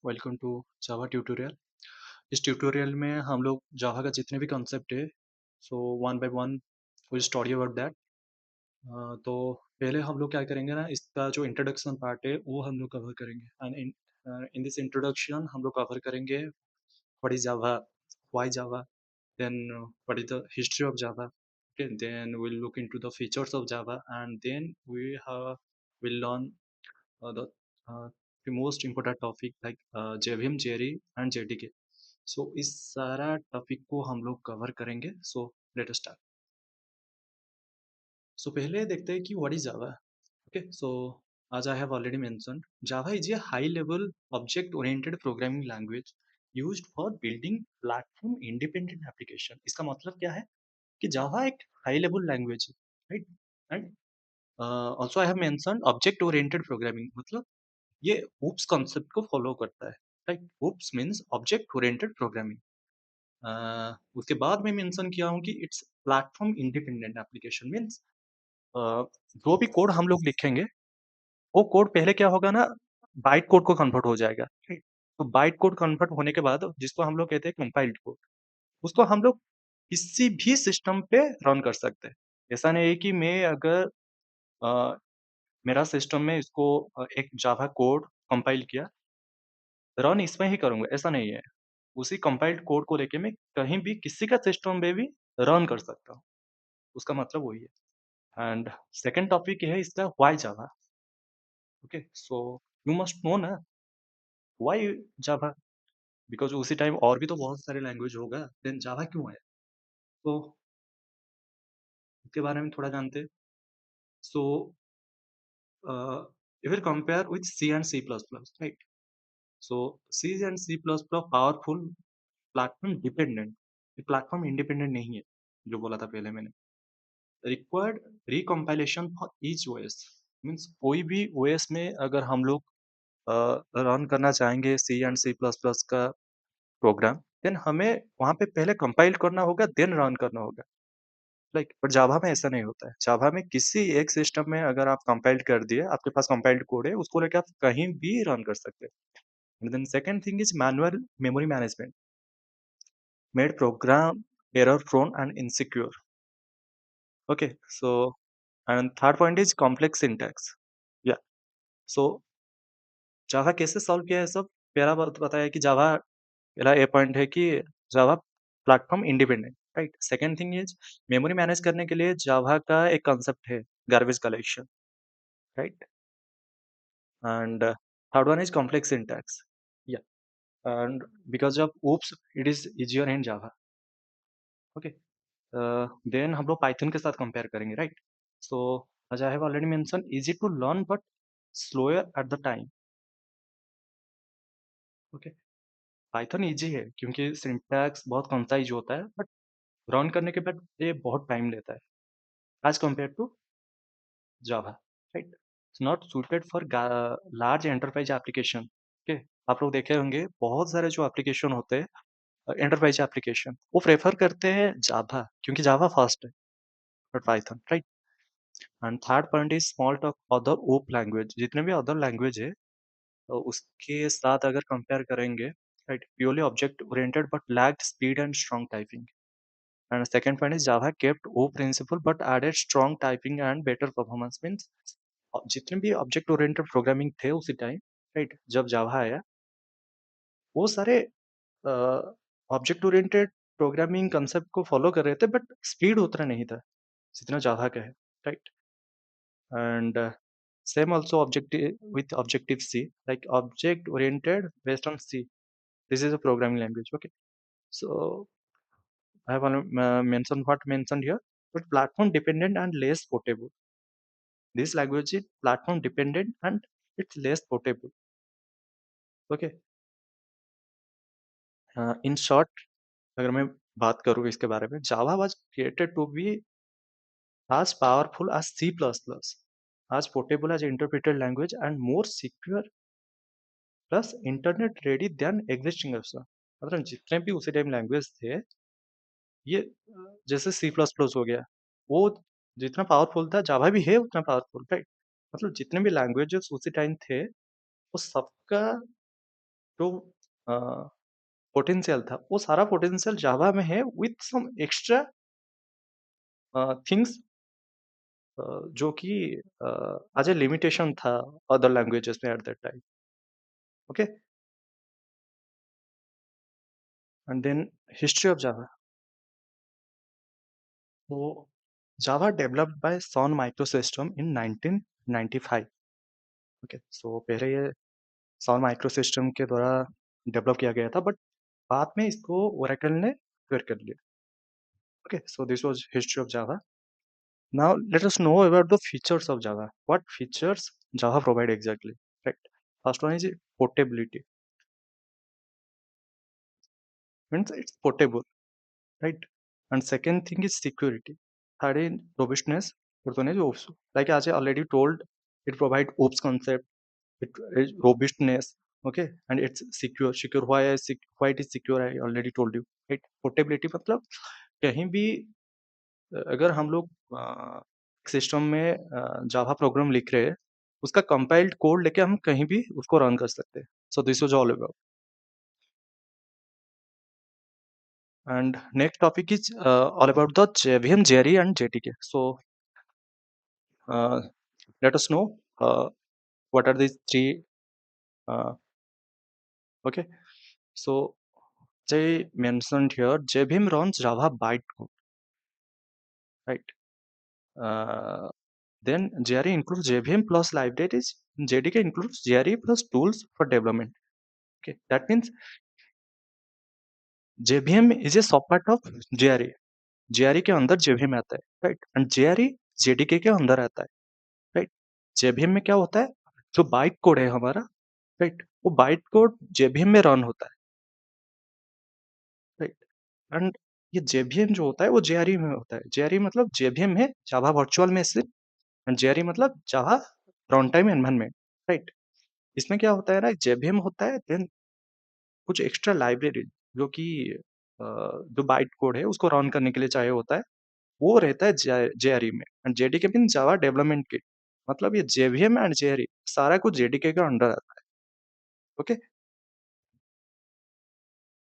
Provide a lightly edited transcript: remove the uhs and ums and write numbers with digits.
Welcome to Java tutorial. इस tutorial में हम लोग जावा का जितने भी कॉन्सेप्ट है so one by one will study about that. तो पहले हम लोग क्या करेंगे ना, इसका जो इंट्रोडक्शन पार्ट है वो हम लोग कवर करेंगे। एंड इन दिस इंट्रोडक्शन हम लोग कवर करेंगे what is Java, why Java, then what is the history of Java. Okay, then we'll look into the features of Java, and then will learn uh, the most important topic like JVM, JRE and JDK. सो इस सारा topic को हम लोग cover करेंगे। सो let us start. सो पहले देखते हैं कि what is Java. Okay, so as I have already mentioned, Java is a high-level object-oriented programming language used for building platform-independent application. इसका मतलब क्या है कि जावा एक हाई लेवल लैंग्वेज है, right. And also I have mentioned object oriented programming, मतलब ये OOPs concept को फॉलो करता है, right. OOPs means object oriented programming. उसके बाद मैं मेंशन किया हूँ कि it's platform independent application means जो भी कोड हम लोग लिखेंगे वो कोड पहले क्या होगा ना, बाइट कोड को कन्वर्ट हो जाएगा, राइट। तो बाइट कोड कन्वर्ट होने के बाद जिसको हम लोग कहते हैं कंपाइल्ड कोड, उसको हम लोग किसी भी सिस्टम पे रन कर सकते हैं। ऐसा नहीं है कि मैं अगर अ, मेरा सिस्टम में इसको एक जावा कोड कंपाइल किया, रन इसमें ही करूँगा, ऐसा नहीं है। उसी कंपाइल्ड कोड को लेके मैं कहीं भी किसी का सिस्टम में भी रन कर सकता हूँ, उसका मतलब वही है। एंड सेकंड टॉपिक है इसका why Java. Okay, so you must know ना व्हाई जावा, बिकॉज़ उसी टाइम और भी तो बहुत सारे लैंग्वेज होगा, देन जावा क्यों है? तो इसके बारे में थोड़ा जानते हैं। सो if you compare with C and C++, right? So C and C++ powerful platform dependent, ये प्लेटफॉर्म इंडिपेंडेंट नहीं है, जो बोला था पहले मैंने। Required recompilation for each OS, means कोई भी ओएस में अगर हम लोग रन करना चाहेंगे सी एंड सी प्लस प्लस का प्रोग्राम, देन हमें वहाँ पे पहले कंपाइल करना होगा, देन रन करना होगा, लाइक। बट जावा में ऐसा नहीं होता है। जावा में किसी एक सिस्टम में अगर आप कंपाइल्ड कर दिए, आपके पास कंपाइल्ड कोड है, उसको लेकर आप कहीं भी रन कर सकते हैं। And then second thing is manual memory management, made program error prone and insecure. Okay, so and third point is complex syntax. Yeah, so जावा कैसे सॉल्व किया है सब, पहला बात बताया कि जावा, पहला ए पॉइंट है कि Java platform independent, right. Second thing is memory manage करने के लिए जावा का एक कंसेप्ट है garbage collection, right. And third one is complex syntax, या। And because of oops it is easier in Java. Okay, then हम लोग Python के साथ कंपेयर करेंगे, right. So as I have already mentioned, easy to learn but slower at the time. Okay, Python easy है क्योंकि syntax बहुत concise होता है, बट रन करने के बाद ये बहुत टाइम लेता है as compare to Java, right. It's not suited for large enterprise application. Okay, आप लोग देखे होंगे बहुत सारे जो एप्लीकेशन होते हैं एंटरप्राइज एप्लीकेशन, वो प्रेफर करते हैं जावा क्योंकि जावा फास्ट है, but Python, right. And third point is small talk other op language, जितने भी अदर लैंग्वेज है तो उसके साथ अगर कंपेयर करेंगे, right, purely object oriented but lacked speed and strong typing. And second point is Java kept O principle but added strong typing and better performance means जितने भी ऑब्जेक्ट ओरिएंटेड प्रोग्रामिंग थे उसी टाइम, राइट, जब जावा आया, वो सारे object oriented programming concept को follow कर रहे थे, बट स्पीड उतना नहीं था जितना जावा का है, right. And same also objective with objective C, like object oriented based on C. This is a programming language. Okay, so I have mentioned what mentioned here, but platform dependent and less portable. This language is platform dependent and it's less portable. Okay, in short, अगर मैं बात करूँ इसके बारे में, Java was created to be as powerful as C++, as portable as interpreted language, and more secure plus internet ready then existing version. मतलब जितने भी उसी टाइम लैंग्वेज थे, ये जैसे सी प्लस प्लस हो गया, वो जितना पावरफुल था, जावा भी है उतना पावरफुल, राइट। मतलब जितने भी लैंग्वेजेस उसी टाइम थे, वो सबका जो पोटेंशियल था, वो सारा पोटेंशियल जावा में है विथ सम एक्स्ट्रा थिंग्स जो कि एज ए लिमिटेशन था अदर लैंग्वेजेस में at that time. Okay, and then history of Java. तो Java developed by Sun Microsystem in 1995। Okay, so पहले ये सन माइक्रोसिस्टम के द्वारा डेवलप किया गया था, बट बाद में इसको ओरेकल ने एक्वायर कर लिया। Okay, so this was history of Java. Now let us know about the features of Java. What features Java provide exactly? Right. First one is portability. Means it's portable, right? And second thing is security. Third is robustness. Fourth one is OPS. Like as I already told, it provide OPS concept. It is robustness. Okay, and it's secure. Secure. Why it is secure? I already told you. Right. Portability मतलब कहीं भी अगर हम लोग system में Java program लिख रहे हैं, उसका कंपाइल्ड कोड लेके हम कहीं भी उसको रन कर सकते हैं। So this was all about. And next topic is all about the JVM, JRE and JDK. So let us know what are these three. Okay, so they mentioned here JVM runs Java bytecode, right? Then JRE includes JVM plus libraries. JDK includes JRE plus tools for development. Okay, that means JVM is a subpart of JRE. JRE के अंदर JVM आता है, right? And JRE JDK के अंदर आता है, right? JVM में क्या होता है, जो बाइट कोड है हमारा, right? वो बाइट कोड JVM में रन होता है, right? And ये JVM जो होता है वो JRE में होता है। JRE मतलब JVM है Java virtual machine, and JRE मतलब जावा रन टाइम एनवायरनमेंट, राइट? इसमें क्या होता है ना, JVM होता है, देन कुछ एक्स्ट्रा लाइब्रेरी जो कि जो बाइट कोड है उसको रन करने के लिए चाहिए होता है, वो रहता है जेआरई में। And JDK mean Java development kit. मतलब ये जेवीएम एंड जेआरई सारा कुछ जेडीके का अंडर आता है। ओके,